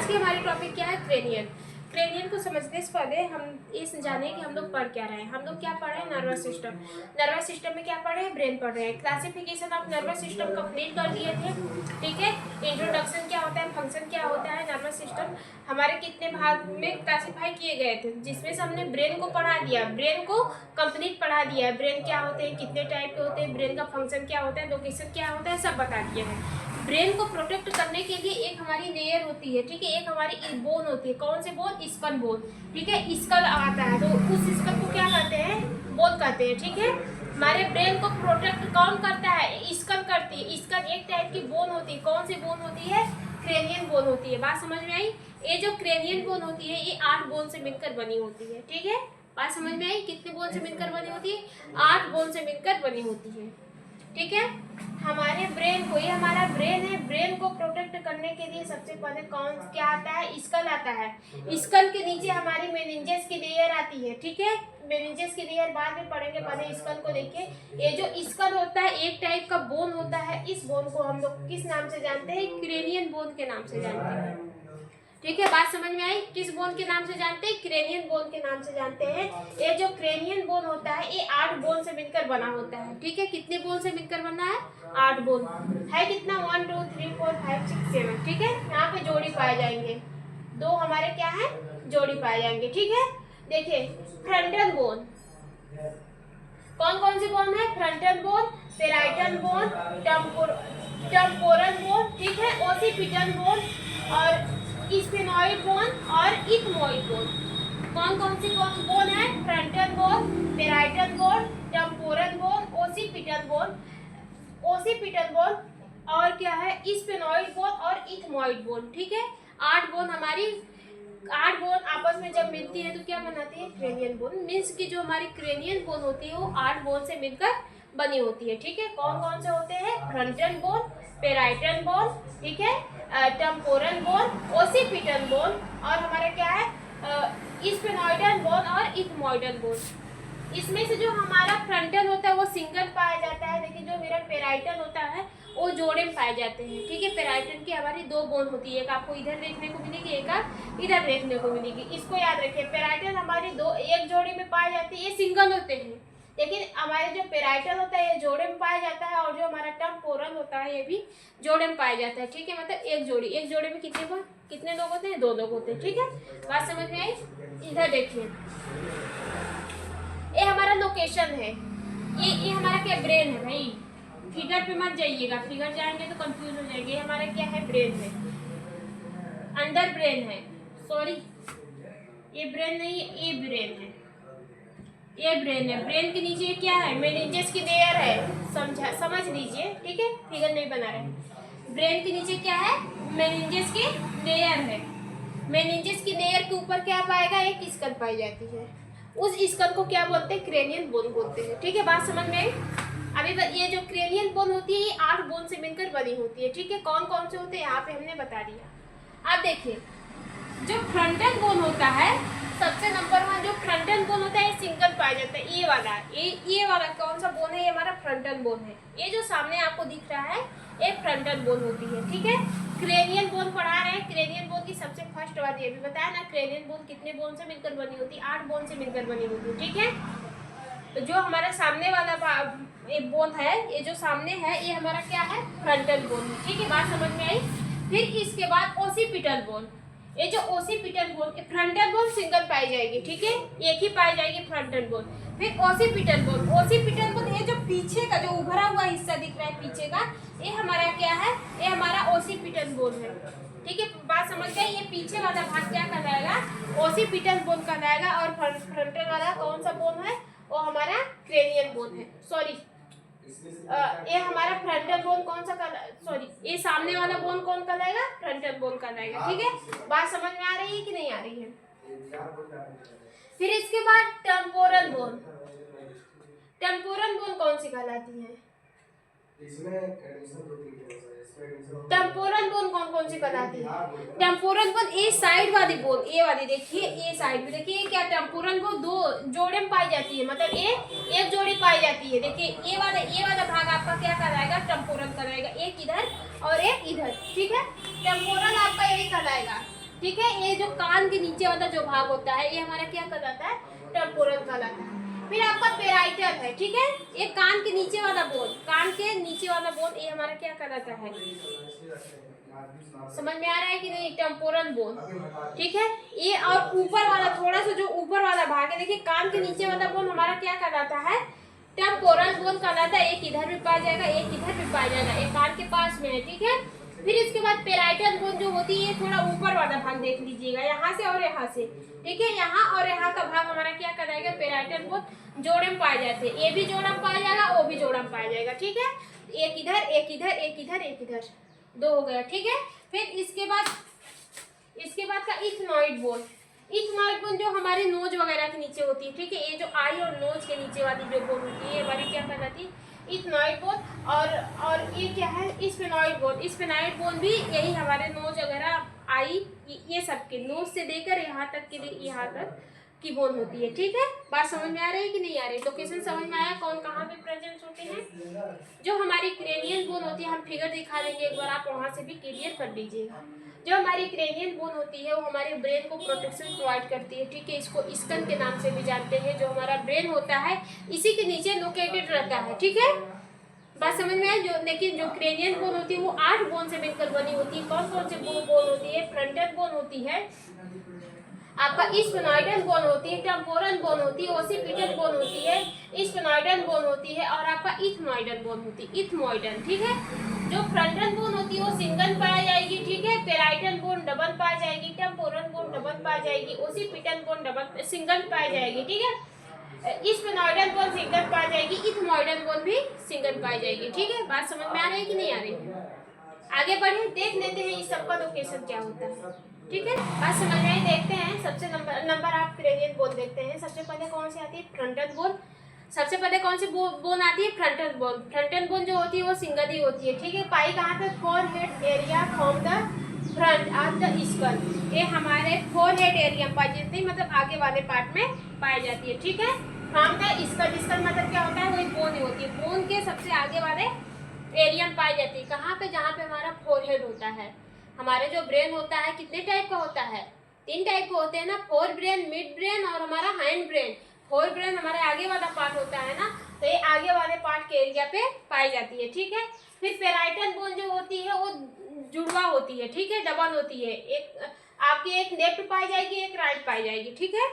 आज की हमारी टॉपिक क्या है, क्रेनियन। क्रेनियन को समझने से पहले हम ये जाने कि हम लोग पढ़ क्या रहे हैं। हम लोग क्या पढ़ रहे हैं, नर्वस सिस्टम। नर्वस सिस्टम में क्या पढ़ रहे हैं, ब्रेन पढ़ रहे हैं। Classification of nervous system complete कर दिए थे, ठीक है। इंट्रोडक्शन क्या होता है, फंक्शन क्या होता है, नर्वस सिस्टम हमारे कितने भाग में क्लासीफाई किए गए थे, जिसमें से हमने ब्रेन को पढ़ा दिया, ब्रेन को कंप्लीट पढ़ा दिया है। ब्रेन क्या होते हैं, कितने टाइप के होते हैं, ब्रेन का फंक्शन क्या होता है, लोकेशन क्या होता है, सब बता दिए हैं। ब्रेन को प्रोटेक्ट करने के लिए एक हमारी लेयर होती है, ठीक है, एक हमारी बोन होती है। कौन से बोन, स्कल बोन, ठीक है। स्कल आता है तो उस स्कल को क्या कहते हैं, बोन कहते हैं, ठीक है। हमारे ब्रेन को प्रोटेक्ट कौन करता है, स्कल करती है। स्कल एक टाइप की बोन होती है। कौन सी बोन होती है, क्रेनियन बोन होती है। बात समझ में आई। ये जो क्रेनियन बोन होती है ये 8 बोन से मिलकर बनी होती है, ठीक है। बात समझ में आई, कितने बोन से मिलकर बनी होती है, 8 बोन से मिलकर बनी होती है, ठीक है। हमारे ब्रेन को, ये हमारा ब्रेन है, ब्रेन को प्रोटेक्ट करने के लिए सबसे पहले कौन क्या आता है, स्कल आता है। स्कल के नीचे हमारी मेनिंजेस की लेयर आती है, ठीक है। मेनिंजेस की लेयर बाद में पढ़ेंगे, पहले स्कल को देखिए। ये जो स्कल होता है एक टाइप का बोन होता है। इस बोन को हम लोग किस नाम से जानते हैं, क्रेनियन बोन के नाम से जानते हैं, ठीक है। बात समझ में आई। किस बोन के नाम से जानते हैं, क्रेनियन बोन के नाम से जानते हैं। ये जो क्रेनियन बोन होता है ये 8 बोन से मिलकर बना होता है, ठीक है। कितने बोन से मिलकर बना है, 8 बोन है। कितना, 1 2 3 4 5 6 7, ठीक है। यहाँ पे जोड़ी पाए जाएंगे, 2 हमारे क्या है, जोड़ी पाए जाएंगे, ठीक है। देखिए फ्रंटल बोन, कौन कौन सी बोन है, frontal bone, parietal bone, temporal bone, ठीक है, ओसिपिटल बोन और स्फेनॉइड बोन और इक्मोइड बोन। कौन कौन सी बोन है, frontal bone, parietal bone, temporal bone, occipital bone और क्या है, स्फेनॉइड बोन और इक्मोइड बोन, ठीक है। 8 बोन हमारी, 8 बोन आपस में जब मिलती है तो क्या बनाती है, क्रेनियन बोन। मीन्स की जो हमारी क्रेनियन बोन होती है वो 8 बोन से मिलकर बनी होती है, ठीक है। कौन कौन से होते हैं, फ्रंटल बोन, पेराइटल बोन, ठीक है, टेम्पोरल बोन, ओसिपिटल बोन और हमारा क्या है, स्फेनॉइडल बोन और इक्मोइडल बोन। इसमें से जो हमारा फ्रंटल होता है वो सिंगल पाया जाता है, लेकिन जो मेरा पेराइटल होता है वो जोड़े में पाए जाते हैं, ठीक है। पेराइटल की हमारी 2 बोन होती है, एक आपको इधर देखने को मिलेगी, एक इधर देखने को मिलेगी। इसको याद रखिए, पेराइटल हमारी 2 एक जोड़ी में पाई जाती है, ये सिंगल होते हैं, लेकिन हमारे जो पेराइटल होता है ये जोड़े में पाया जाता है और जो हमारा टेम्पोरल होता है ये भी जोड़े में पाया जाता है, ठीक है। मतलब एक जोड़े में कितने लोग होते हैं, 2 लोग होते हैं, ठीक है। बात समझ में आई। इधर देखिए, ये हमारा लोकेशन है, ये हमारा क्या, ब्रेन है भाई। फिगर पे मत जाइएगा, फिगर जाएंगे तो कंफ्यूज हो जाएंगे। ये हमारा क्या है, ब्रेन है, अंडर ब्रेन है, सॉरी ये ब्रेन नहीं है, ये ब्रेन है, ये ब्रेन है। ब्रेन के नीचे क्या है, मेनिंजेस की लेयर है, समझ लीजिए, ठीक है, फिगर नहीं बना रहे। ब्रेन के नीचे क्या है, मेनिंजेस की लेयर है। मेनिंजेस की लेयर के ऊपर क्या पाएगा, एक स्कल पाई जाती है। उस स्कल को क्या बोलते हैं, क्रेनियन बोन बोलते हैं, ठीक है। बात समझ में आई। अभी ये जो क्रेनियन बोन होती है ये 8 बोन से मिलकर बनी होती है, ठीक है। कौन कौन से होते हैं यहाँ पे हमने बता दिया। अब देखिए जो फ्रंटल बोन होता है, सबसे नंबर 1 जो फ्रंटल बोन होता है सिंगल पाया जाता है, ये वाला कौन सा बोन है, ये हमारा फ्रंटल बोन है। ये जो सामने आपको दिख रहा है ये फ्रंटल बोन होती है, ठीक है। क्रेनियन बोन पढ़ा रहे हैं, क्रेनियन बोन की सबसे फर्स्ट बात ये भी बताया ना, क्रेनियन बोन कितने बोन से मिलकर बनी होती है, 8 बोन से मिलकर बनी होती है, ठीक है। तो जो हमारा सामने वाला ये बोन है, ये जो सामने है ये हमारा क्या है, फ्रंटल बोन है, ठीक है। बात समझ में आई। फिर इसके बाद ओसिपिटल बोन, ये जो occipital bone, frontal bone single पाई जाएगी, ठीक है, एक ही पाई जाएगी फ्रंटल बोन। फिर ओसिपिटल बोन ये जो पीछे का जो उभरा हुआ हिस्सा दिख रहा है पीछे का, ये हमारा क्या है, ये हमारा ओसिपिटल बोन है, ठीक है। बात समझ गए। ये पीछे वाला भाग क्या कहलाएगा, ओसिपिटल बोन कहलाएगा और फ्रंटल वाला कौन सा बोन है, वो हमारा क्रेनियन बोन है। सॉरी ये हमारा फ्रंटल बोन कौन सा सॉरी ये सामने वाला बोन कौन कहलाएगा, फ्रंटल बोन कहलाएगा, ठीक है। बात समझ में आ रही है कि नहीं आ रही है। फिर इसके बाद टेम्पोरल बोन, टेम्पोरल बोन कौन सी कहलाती है, टेम्पोरल बोन कौन सी कहलाती है, टेम्पोरल बोन ये साइड वाली बोन, ये वाली देखिए, ये साइड में देखिए क्या, टेम्पोरल बोन 2 जोड़े में पाई जाती है, मतलब ये एक जोड़ी पाई जाती है। देखिए ये वाला भाग आपका क्या कहलाएगा, टेम्पोरल कहलाएगा, एक इधर और एक इधर, ठीक है। टेम्पोरल आपका यही कहलाएगा, ठीक है। ये जो कान के नीचे वाला जो भाग होता है ये हमारा क्या कहलाता है, टेम्पोरल कहलाता है। फिर आपका पेराइटल है, ठीक है, ये कान के नीचे वाला बोन, कान के नीचे वाला बोन ये हमारा क्या कहलाता है, समझ में आ रहा है कि नहीं, टेम्पोरल बोन, ठीक है। ये और ऊपर वाला थोड़ा सा जो ऊपर वाला भाग है, देखिए कान के नीचे वाला बोन हमारा क्या कहलाता है, टेम्पोरल बोन कहलाता है। एक इधर भी पाया जाएगा, एक इधर भी पाया जाएगा, एक कान के पास में है, ठीक है। फिर इसके बाद पेराइटल बोन जो होती है थोड़ा ऊपर वाला भाग देख लीजिएगा, यहाँ से और यहाँ से, ठीक है, यहाँ और यहाँ का भाग हमारा क्या कहलाएगा, पेराइटल बोन जोड़े में पाए जाते हैं। ये भी जोड़ा में पाया जाएगा, वो भी जोड़ा में पाया जाएगा, ठीक है। एक इधर एक इधर एक इधर एक इधर, दो हो गया, ठीक है। फिर इसके बाद का इथनॉइड बोन, इथनॉइड बोन जो हमारे नोज वगैरह के नीचे होती है, ठीक है, ये जो आई और नोज के नीचे वाली जो बोन होती है ये हमारी क्या कहलाती है, इथनॉइड बोन। और ये क्या है, स्फेनॉइड बोन, स्फेनॉइड बोन भी यही हमारे नोज वगैरह आई ये सब के नोज से देकर यहाँ तक के यहाँ तक की बोन होती है, ठीक है। बात समझ में आ रही है कि नहीं आ रही, लोकेशन समझ में आया कौन कहाँ पे प्रेजेंट होते हैं। जो हमारी क्रेनियल बोन होती है हम फिगर दिखा देंगे एक बार, आप वहाँ से भी क्लियर कर लीजिएगा। जो हमारी क्रेनियल बोन होती है वो हमारे ब्रेन को प्रोटेक्शन प्रोवाइड करती है, ठीक है। इसको स्कन के नाम से भी जानते हैं। जो हमारा ब्रेन होता है इसी के नीचे लोकेटेड रहता है, ठीक है। बात समझ में आए। जो लेकिन जो क्रेनियल बोन होती है वो 8 बोन से मिलकर बनी होती है। कौन कौन से बोन होती है, फ्रंटल बोन होती है, आपका स्फेनॉइडल बोन होती है, टेम्पोरल बोन होती है, ओसिपिटल बोन होती है, स्फेनॉइडल बोन होती है, और आपका इथमॉइडल बोन होती है, इथमॉइडल, ठीक है। जो फ्रंटल बोन होती है वो सिंगल पाई जाएगी, ठीक है। पेराइटल बोन डबल पाई जाएगी, टेम्पोरल बोन डबल पाई जाएगी, ओसिपिटल बोन डबल सिंगल पाई जाएगी, ठीक है। स्फेनॉइडल बोन सिंगल पाई जाएगी, इथमॉइडल बोन भी सिंगल पाई जाएगी, ठीक है। बात समझ में आ रही है कि नहीं आ रही। आगे बढ़े, देख लेते हैं इस सबका लोकेशन क्या होता है, ठीक है। बात समझ में देखते हैं। सबसे नंबर आप क्रेनियल बोन देखते हैं। सबसे पहले कौन सी आती है, फ्रंटल बोन। सबसे पहले कौन सी बोन आती है, फ्रंटल बोन। फ्रंटल बोन जो होती है वो सिंगल ही होती है, ठीक है। पाई कहाँ पे, forehead area from the front of the school. ये हमारे फोरहेड एरिया में पाई जाती है, मतलब आगे वाले पार्ट में पाई जाती है, ठीक है। फ्रॉम द स्कल, स्कल मतलब क्या होता है, वही बोन ही होती है। बोन के सबसे आगे वाले एरिया में पाई जाती है, कहाँ पे, जहाँ पे हमारा फोरहेड होता है। हमारे जो ब्रेन होता है कितने टाइप का होता है, 3 टाइप के होते हैं ना, फोर ब्रेन, मिड ब्रेन और हमारा हैंड ब्रेन। फोर ब्रेन हमारे आगे वाला पार्ट होता है ना, तो ये आगे वाले पार्ट के एरिया पे पाई जाती है, ठीक है। फिर पेराइटल बोन जो होती है वो जुड़वा होती है, ठीक है, डबल होती है। एक आपकी एक लेफ्ट पाई जाएगी, एक राइट पाई जाएगी, ठीक है।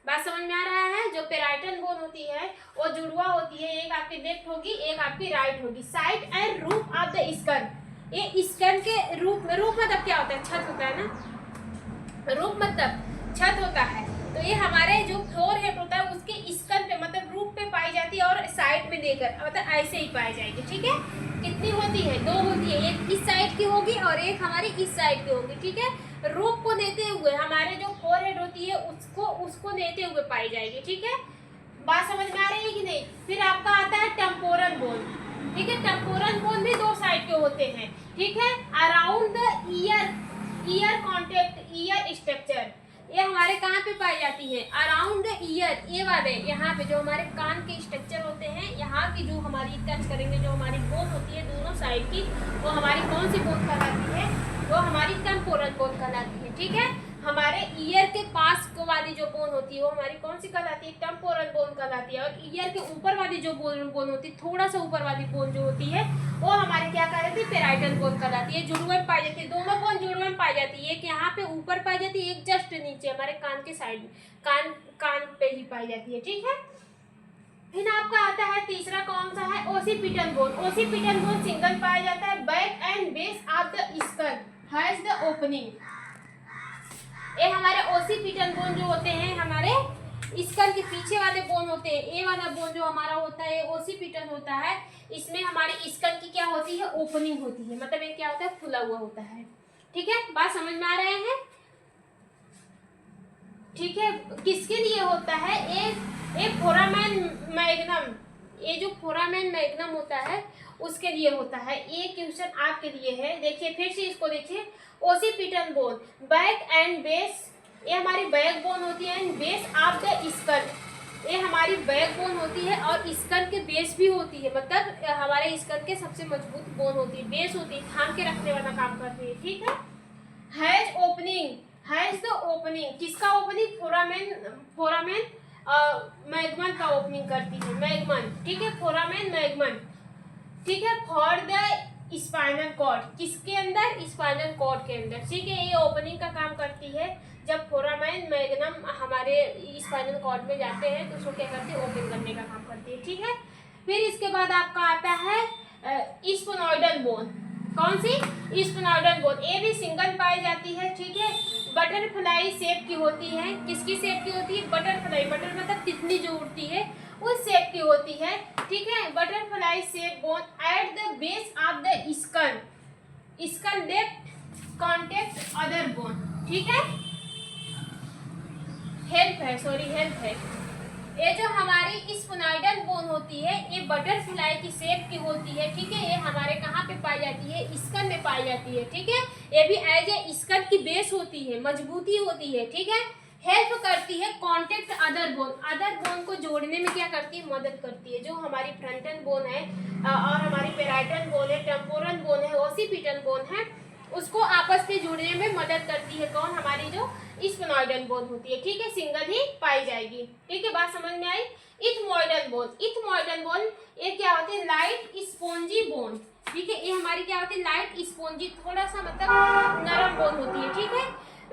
बात समझ में आ रहा है। जो पेराइटल बोन होती है वो जुड़वा होती है, एक आपकी लेफ्ट होगी, एक आपकी राइट होगी। Side and roof of the school, ये स्कल के रूप में, रूप मतलब क्या होता है, छत होता है ना, रूप मतलब छत होता है। तो ये हमारे जो फ्लोर हेड होता है उसके स्कल पे मतलब रूफ पे पाई जाती है, और साइड में देकर मतलब ऐसे ही पाई जाएगी, ठीक है। कितनी होती है, 2 होती है, एक इस साइड की होगी और एक हमारी इस साइड की होगी, ठीक है। रूफ को देते हुए हमारे जो फ्लोर हेड होती है उसको देते हुए पाई जाएगी, ठीक है। बात समझ में आ रही है कि नहीं। फिर आपका आता है टेम्पोरल बोन, ठीक है। टेम्पोरल बोन भी 2 साइड के होते हैं, ठीक है। Around the year contact, year structure, ये हमारे कहाँ पे पाई जाती है, अराउंड द ईयर, ये वाले यहाँ पे जो हमारे कान के स्ट्रक्चर होते हैं, यहाँ की जो हमारी टच करेंगे जो हमारी बोन होती है दोनों साइड की, वो हमारी कौन सी बोन कहलाती है, वो हमारी टेम्पोरल बोन कहलाती है, ठीक है। हमारे ईयर के पास को वाली जो बोन होती है वो हमारी कौन सी कहलाती है, टेम्पोरल बोन कहलाती है। और ईयर के ऊपर वाली जो बोन होती है, थोड़ा सा ऊपर वाली बोन जो होती है वो हमारी क्या कहलाती है, पेराइटल बोन कहलाती है। जुड़वे में पाई जाती है, दोनों बोन जुड़वे में पाई जाती है। एक यहाँ पे ऊपर पाई जाती है, एक जस्ट नीचे हमारे कान के साइड में, कान पे ही पाई जाती है, ठीक है। फिर आपका आता है तीसरा कौन सा है, occipital bone. Occipital bone single पाया जाता है, back and base of the school has the opening. ये हमारे ओसिपिटल बोन जो होते हैं हमारे स्कल के पीछे वाले बोन होते हैं। ये वाला बोन जो हमारा होता है ओसिपिटल होता है, इसमें हमारी स्कल की क्या होती है, ओपनिंग होती है, मतलब ये क्या होता है, खुला हुआ होता है, ठीक है। बात समझ में आ रहे हैं, ठीक है। किसके लिए होता है, एक फोरामेन मैग्नम, ये जो फोरामेन मैग्नम होता है उसके लिए होता है। ये क्वेश्चन आपके लिए है, देखिए फिर से इसको देखिए। Occipital bone, back and base, ये हमारी बैक बोन होती है, and base of the school, ये हमारी बैक बोन होती है और स्कल के बेस भी होती है, मतलब हमारे स्कल के सबसे मजबूत बोन होती है, बेस होती है, थाम के रखने वाला काम करती है, ठीक है। हैज ओपनिंग, किसका ओपनिंग? फोरामेन मैगमन का ओपनिंग करती है, मैगमन, ठीक है, फोरामेन मैगमन, ठीक है, फॉर द स्पाइनल कॉर्ड, किसके अंदर? स्पाइनल कॉर्ड के अंदर, ठीक है, ये ओपनिंग का काम करती है। जब फोरामेन मैग्नम हमारे स्पाइनल कॉर्ड में जाते हैं तो उसको क्या करती है? ओपन करने का काम करती है, ठीक है। फिर इसके बाद आपका आता है स्फेनोइडल बोन, कौन सी? स्फेनोइडल बोन, ये भी सिंगल पाई जाती है, ठीक है, बटरफ्लाई शेप की होती है, किसकी शेप की होती है? बटरफ्लाई, बटर मतलब तितली जो उड़ती है उस शेप की होती है, ठीक है, butterfly shape bone at the base of the skull, skull depth contact other bone, ठीक है, हेल्प है। ये जो हमारी स्फेनोइडल बोन होती है ये बटरफ्लाई की शेप की होती है, ठीक है, ये हमारे कहाँ पे पाई जाती है? स्कल में पाई जाती है, ठीक है, ये भी एज ए स्कल की बेस होती है, मजबूती होती है, ठीक है, हेल्प करती है कॉन्टेक्ट अदर बोन को जोड़ने में क्या करती है? मदद करती है। जो हमारी फ्रंटल बोन है और हमारी पेराइटल बोन है, टेम्पोरल बोन है, ओसिपिटल बोन है, उसको आपस में जोड़ने में मदद करती है। कौन? हमारी जो स्फेनोइडल बोन होती है, ठीक है, सिंगल ही पाई जाएगी, ठीक है, बात समझ में आई। इथमोइडल बोन ये क्या होती है? लाइट स्पॉन्जी बोन, ठीक है, ये हमारी क्या होती है? लाइट स्पॉन्जी, थोड़ा सा मतलब नरम बोन होती है, ठीक है,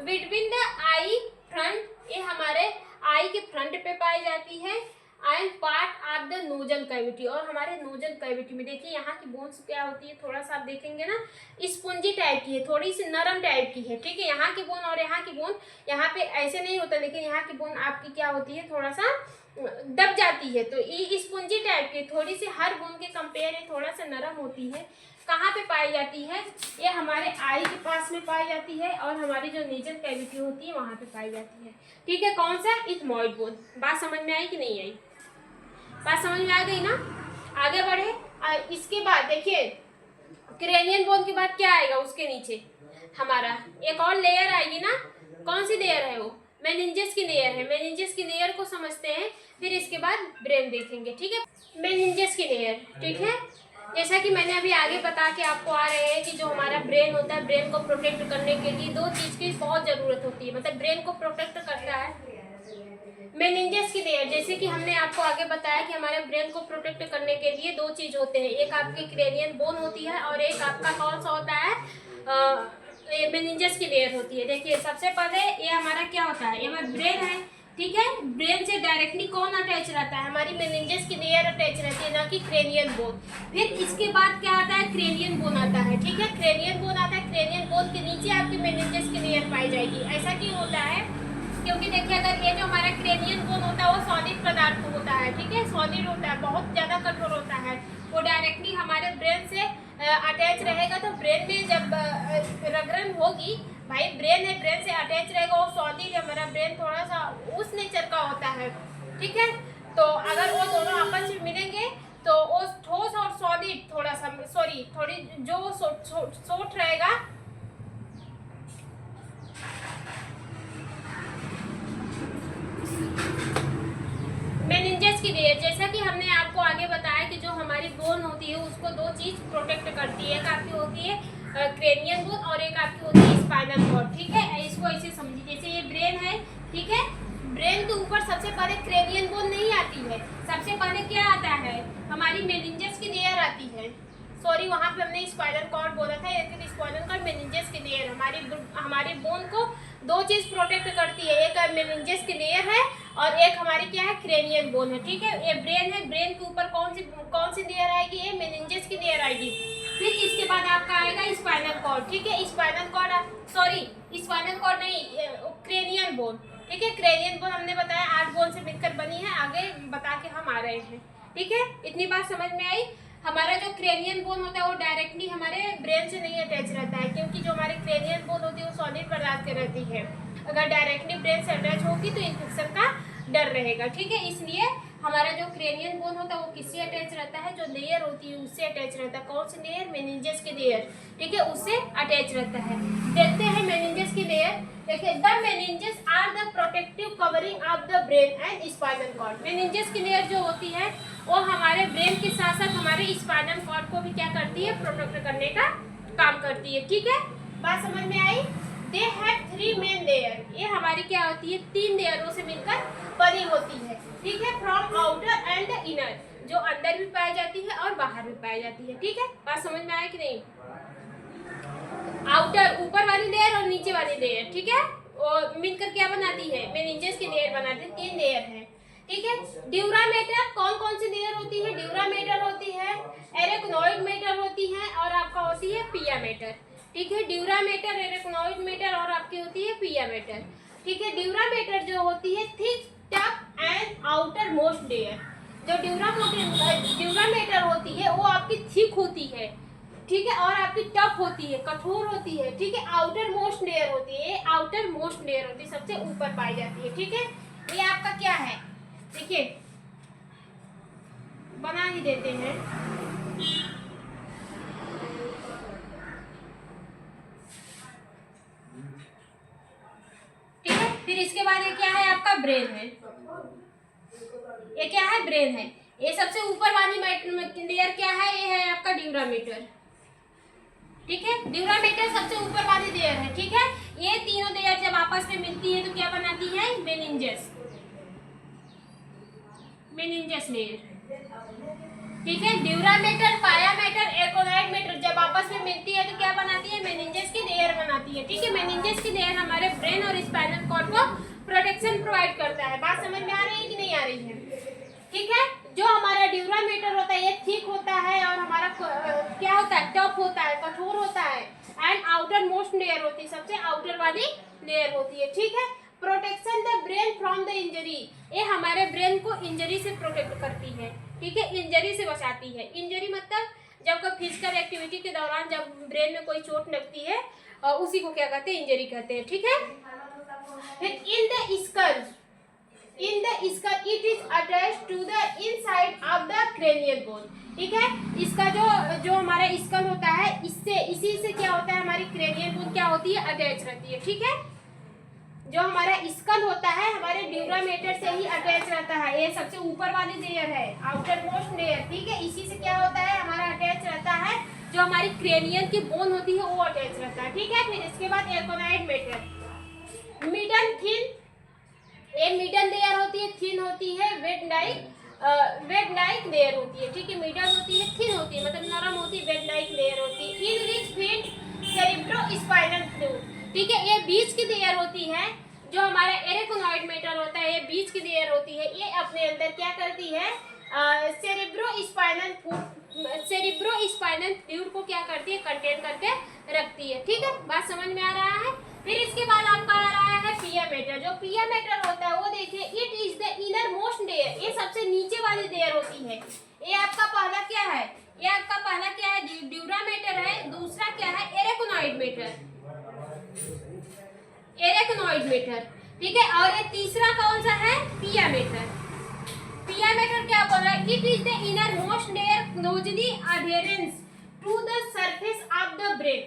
बिटवीन द आई फ्रंट, ये हमारे आई के फ्रंट पे पाई जाती है, and part of the nozzle cavity, और हमारे नोजल कैविटी में देखिए यहाँ की बोन्स क्या होती है, थोड़ा सा आप देखेंगे ना स्पॉन्जी टाइप की है, थोड़ी सी नरम टाइप की है, ठीक है, यहाँ की बोन और यहाँ की बोन यहाँ पे ऐसे नहीं होता, लेकिन यहाँ की बोन आपकी क्या होती है? थोड़ा सा दब जाती है, तो ये स्पॉन्जी टाइप की थोड़ी सी, हर बोन के कंपेयर ये थोड़ा सा नरम होती है। कहाँ पे पाई जाती है? ये हमारे आई के पास में पाई जाती है, और हमारी जो नेजल कैविटी होती है वहाँ पे पाई जाती है, ठीक है, कौन सा? Ethmoid bone. बात समझ में आई कि नहीं आई? बात समझ में आ गई ना? आगे बढ़े। इसके बाद देखिए क्रेनियन बोन के बाद क्या आएगा? उसके नीचे हमारा एक और लेयर आएगी ना, कौन सी लेयर है वो? मेनिंजेस की लेयर है। मेनिंजेस की लेयर को समझते हैं, फिर इसके बाद ब्रेन देखेंगे, ठीक है। मेनिंजेस की लेयर, ठीक है, जैसा कि मैंने अभी आगे बता के आपको आ रहे हैं कि जो हमारा ब्रेन होता है, ब्रेन को प्रोटेक्ट करने के लिए दो चीज़ की बहुत ज़रूरत होती है, मतलब ब्रेन को प्रोटेक्ट करता है मेनिंजेस की लेयर। जैसे कि हमने आपको आगे बताया कि हमारे ब्रेन को प्रोटेक्ट करने के लिए दो चीज़ होते हैं, एक आपकी क्रेनियन बोन होती है और एक आपका कौन सा होता है? मेनिंजेस की लेयर होती है। देखिए सबसे पहले ये हमारा क्या होता है? ये हमारा ब्रेन है, ठीक है, ब्रेन से डायरेक्टली कौन अटैच रहता है? हमारी मेनिंजेस की लेयर अटैच रहती है, ना कि क्रेनियन बोन। फिर इसके बाद क्या आता है? क्रेनियन बोन आता है, ठीक है, क्रेनियन बोन आता है। क्रेनियन बोन के नीचे आपकी मेनिंजेस की लेयर पाई जाएगी। ऐसा क्यों होता है? क्योंकि देखिए अगर ये जो हमारा क्रेनियन बोन होता है वो सॉलिड पदार्थ होता है, ठीक है, सॉलिड होता है, बहुत ज़्यादा कठोर होता है, वो डायरेक्टली हमारे ब्रेन से अटैच रहेगा। तो ब्रेन में जब रगड़न होगी, भाई ब्रेन है, ब्रेन से अटैच रहेगा, वो सॉलिड, हमारा ब्रेन थोड़ा सा उस नेचर का होता है, ठीक है, तो अगर वो दोनों आपस में मिलेंगे तो वो ठोस और सॉलिड थोड़ा सा थोड़ी जो शॉर्ट रहेगा, मेनिंजेस की लेयर। जैसा कि हमने आपको आगे बताया कि जो हमारी बोन होती है उसको दो चीज़ प्रोटेक्ट करती है, एक आपकी होती है क्रेनियन बोन और एक आपकी होती है स्पाइनल कॉर्ड, ठीक है, इसको ऐसे समझिए। जैसे ये ब्रेन है, ठीक है, ब्रेन के ऊपर सबसे पहले क्रेनियन बोन नहीं आती है, सबसे पहले क्या आता है? हमारी मेनिंजेस की लेयर आती है। सॉरी, वहाँ पे हमने स्पाइनल कॉर्ड बोला था, लेकिन स्पाइनल कॉर्ड मेनिंजेस की लेयर, हमारी बोन को दो चीज़ प्रोटेक्ट करती है, एक मेनिंजेस की लेयर है और एक हमारी क्या है? क्रेनियन बोन है, ठीक है। ये ब्रेन है, ब्रेन के ऊपर कौन सी लेयर आएगी? ये मेनिंजेस की लेयर आएगी। फिर इसके बाद आपका आएगा स्पाइनल कॉर्ड, ठीक है, स्पाइनल कॉर्ड नहीं, क्रेनियन बोन, ठीक है, क्रेनियन बोन हमने बताया 8 बोन से मिलकर बनी है, आगे बता के हम आ रहे हैं, ठीक है, इतनी बात समझ में आई। हमारा जो क्रेनियन बोन होता है वो डायरेक्टली हमारे ब्रेन से नहीं अटैच रहता है, क्योंकि जो हमारी क्रेनियन बोन होती है वो सॉलिड पदार्थ की रहती है, अगर डायरेक्टली ब्रेन से अटैच होगी तो इन्फेक्शन का डर रहेगा, ठीक है, इसलिए हमारा जो क्रेनियन बोन होता है वो किससे अटैच रहता है? जो लेयर होती है उससे अटैच रहता है। कौन सी लेयर? मेनिंजेस की लेयर, ठीक है, उससे अटैच रहता है। देखते हैं मेनिंजेस की लेयर। देखिए the meninges are the protective covering of the brain and spinal cord. Meninges की लेयर जो होती है वो हमारे ब्रेन के साथ साथ हमारे स्पाइनल कॉर्ड को भी क्या करती है? प्रोटेक्ट करने का काम करती है, ठीक है, बात समझ में आई। दे हैव 3 मेन लेयर, ये हमारी क्या होती है, 3 लेयरों से मिलकर बनी होती है, ठीक है। फ्रॉम आउटर एंड इनर, जो अंदर भी पाई जाती है और बाहर भी पाई जाती है, ठीक है। बात समझ में आया कि नहीं? आउटर ऊपर वाली लेयर और नीचे वाली लेयर, ठीक है, और मिलकर क्या बनाती है, मेनिंजेस की लेयर बनाती है। 3 लेयर है, ठीक है। ड्यूरामेटर कौन कौन सी लेयर होती है? ड्यूरामेटर होती है, एरेक्नोइड मेटर होती है और आपका होती है पिया मेटर, ठीक है। ड्यूरामेटर, एरेक्नोइड मेटर और आपकी होती है पिया मेटर, ठीक है। ड्यूरामेटर जो होती है thick tough and outer most layer. जो ड्यूरामेटर होती है वो आपकी थिक होती है, ठीक है, और आपकी टफ होती है, कठोर होती है, ठीक है। आउटर मोस्ट लेयर होती है, आउटर मोस्ट लेयर होती है, सबसे ऊपर पाई जाती है, ठीक है। ये आपका क्या है, देखिए बना ही देते हैं। ठीक है, फिर इसके बाद ये क्या है, आपका ब्रेन है। ये क्या है, ब्रेन है। ये सबसे ऊपर वाली लेयर क्या है, ये है आपका ड्यूरामेटर, ठीक है। ड्यूरामेटर सबसे ऊपर वाली लेयर है, ठीक है। ये तीनों लेयर जब आपस में मिलती है तो क्या बनाती है, मेनिंजेस, मेनिंजेस लेयर, ठीक है। ड्यूरामेटर, पायामेटर, एकोनाइड मेटर जब आपस में मिलती है तो क्या बनाती है, मेनिंजेस की लेयर बनाती है, ठीक है। मेनिंजेस की लेयर हमारे ब्रेन और स्पाइनल कॉर्ड को प्रोटेक्शन प्रोवाइड करता है। बात समझ में आ रही है कि नहीं आ रही है, ठीक है। जो हमारा ड्यूरामेटर होता है ये थिक होता है और हमारा क्या होता है, टफ होता है, कठोर होता है, एंड आउटर मोस्ट लेयर होती है, सबसे आउटर वाली लेयर होती है, ठीक है। Protection the brain from the injury, ये हमारे ब्रेन को इंजरी से प्रोटेक्ट करती है, ठीक है, इंजरी से बचाती है। इंजरी मतलब जब कोई फिजिकल एक्टिविटी के दौरान जब ब्रेन में कोई चोट लगती है उसी को क्या कहते हैं, इंजरी कहते हैं, ठीक है। फिर in the skull, in the skull it is attached to the inside of the cranial bone, ठीक है। इसका जो हमारा स्कल होता है इसी से क्या होता है, हमारी क्रेनियल बोन क्या होती है, अटैच रहती है, ठीक है। जो हमारा स्कल होता है हमारे ड्यूरामेटर से ही अटैच रहता है, ये सबसे ऊपर वाली लेयर है, आउटर मोस्ट लेयर, ठीक है। इसी से क्या होता है, हमारा अटैच रहता है, जो हमारी क्रेनियल की बोन होती है वो अटैच रहता है, ठीक है। फिर इसके बाद एकोनाइड मेटर, मिडल थिन, ये मिडल लेयर होती है, थिन होती है, वेट लाइक लेयर होती है, ठीक है। मिडल होती है, थिन होती है, मतलब नरम होती है, वेट लाइक लेयर होती है। इन रिच फील्ड सेरेब्रोस्पाइनल फ्लूइड, ठीक है। ये बीच की लेयर होती है, जो हमारा एरेक्नोइड मेटर होता है, ये बीच की लेयर होती है, ये अपने अंदर क्या करती है, सेरेब्रोस्पाइनल फ्लूइड को क्या करती है, कंटेन करके रखती है, ठीक है। बात समझ में आ रहा है। फिर इसके बाद आपका आ रहा है पिया मेटर। जो पिया मेटर होता है वो देखिए, it is the innermost layer, ये सबसे नीचे वाली लेयर होती है। ये आपका पहला क्या है, ये आपका पहला क्या है, ड्यूरामेटर है, दूसरा क्या है, एरेक्नोइड मेटर, एरेक्नोइड मेटर, ठीक है। और ये तीसरा कौन सा है, पिया मेटर। पिया मेटर क्या बोल रहा है, it is the innermost layer closely adherence to the surface of the brain,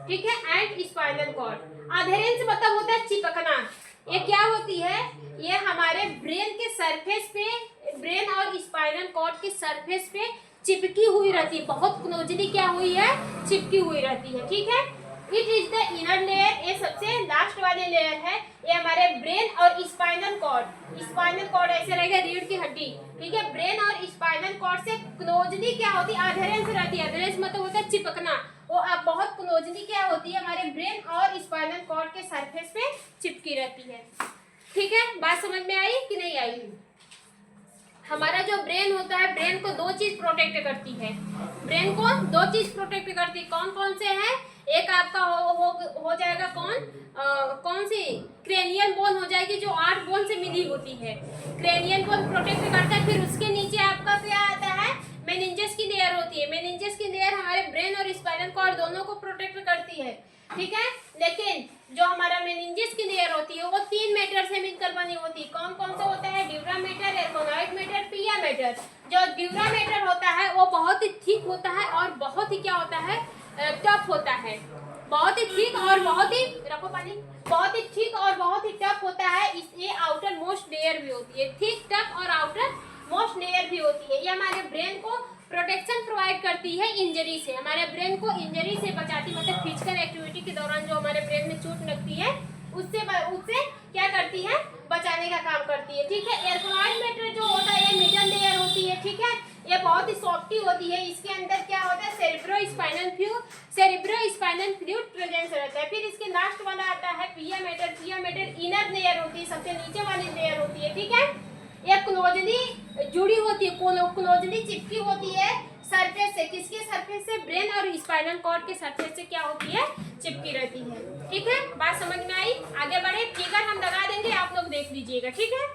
ठीक है, एंड स्पाइनल कॉर्ड। अधेरेंस मतलब होता है चिपकना। ये क्या होती है, ये हमारे ब्रेन के सरफेस पे, ब्रेन और स्पाइनल कॉर्ड के सरफेस पे चिपकी हुई रहती है, बहुत क्लोजली क्या हुई है, चिपकी हुई रहती है, ठीक है। It is the inner layer, ये सबसे लास्ट वाली लेयर है, ये हमारे ब्रेन और स्पाइनल कॉर्ड, स्पाइनल कॉर्ड ऐसे रहेगा रीढ़ की हड्डी, ठीक है। ब्रेन और स्पाइनल कॉर्ड से क्लोजली क्या होती है, अधेरेंस रहती है। अधेरेंस मतलब होता है चिपकना, वो अब बहुत क्लोजली क्या होती है, हमारे ब्रेन और स्पाइनल कॉर्ड के सरफेस पे चिपकी रहती है, ठीक है। बात समझ में आई कि नहीं आई? हमारा जो ब्रेन होता है, ब्रेन को 2 चीज प्रोटेक्ट करती है, ब्रेन को 2 चीज प्रोटेक्ट करती है। कौन कौन से हैं, एक आपका हो जाएगा कौन सी, क्रेनियल बोन हो जाएगी, जो 8 बोन से मिली होती है, क्रेनियल बोन प्रोटेक्ट करता है। फिर उसके नीचे आपका क्या आता है, मेनिंजेस की लेयर होती है। मेनिंजेस की लेयर हमारे ब्रेन और स्पाइनल कॉर्ड दोनों को प्रोटेक्ट करती है, ठीक है। लेकिन जो हमारा मेनिंजेस की लेयर होती है वो 3 मेटर से मिलकर बनी होती है। कौन कौन सा होता है, ड्यूरामेटर, एकोनाइड मेटर, पिया मेटर। जो ड्यूरामेटर होता है वो बहुत ही थिक होता है और बहुत ही क्या होता है, टफ होता है, बहुत ही थिक और बहुत ही, रखो पानी, बहुत ही थिक और बहुत ही टफ होता है। ये आउटर मोस्ट लेयर भी होती है, थिक, टफ और आउटर मोस्ट लेयर भी होती है। ये हमारे ब्रेन को प्रोटेक्शन प्रोवाइड करती है इंजरी से, हमारे ब्रेन को इंजरी से बचाती, मतलब फिजिकल एक्टिविटी के दौरान जो हमारे ब्रेन में चोट लगती है उससे करती है, बचाने का काम करती है, ठीक है। एर्गोनॉइड मैटर जो होता है ये मिडल लेयर होती है, ठीक है। ये बहुत ही सॉफ्टी होती है। इसके अंदर क्या होता है, सेरेब्रोस्पाइनल फ्लूइड प्रेजेंस रहता है। फिर इसके लास्ट वाला आता है पिया मैटर इनर लेयर होती है, सबसे नीचे वाली लेयर होती है, ठीक है। ये क्लोजली जुड़ी होती है, क्लोजली चिपकी होती है सरफेस से। किसके सरफेस से, ब्रेन और स्पाइनल कॉर्ड के सरफेस से क्या होती है, चिपकी रहती है, ठीक है। बात समझ में आई? आगे बढ़े, फिगर हम लगा देंगे, आप लोग देख लीजिएगा, ठीक है।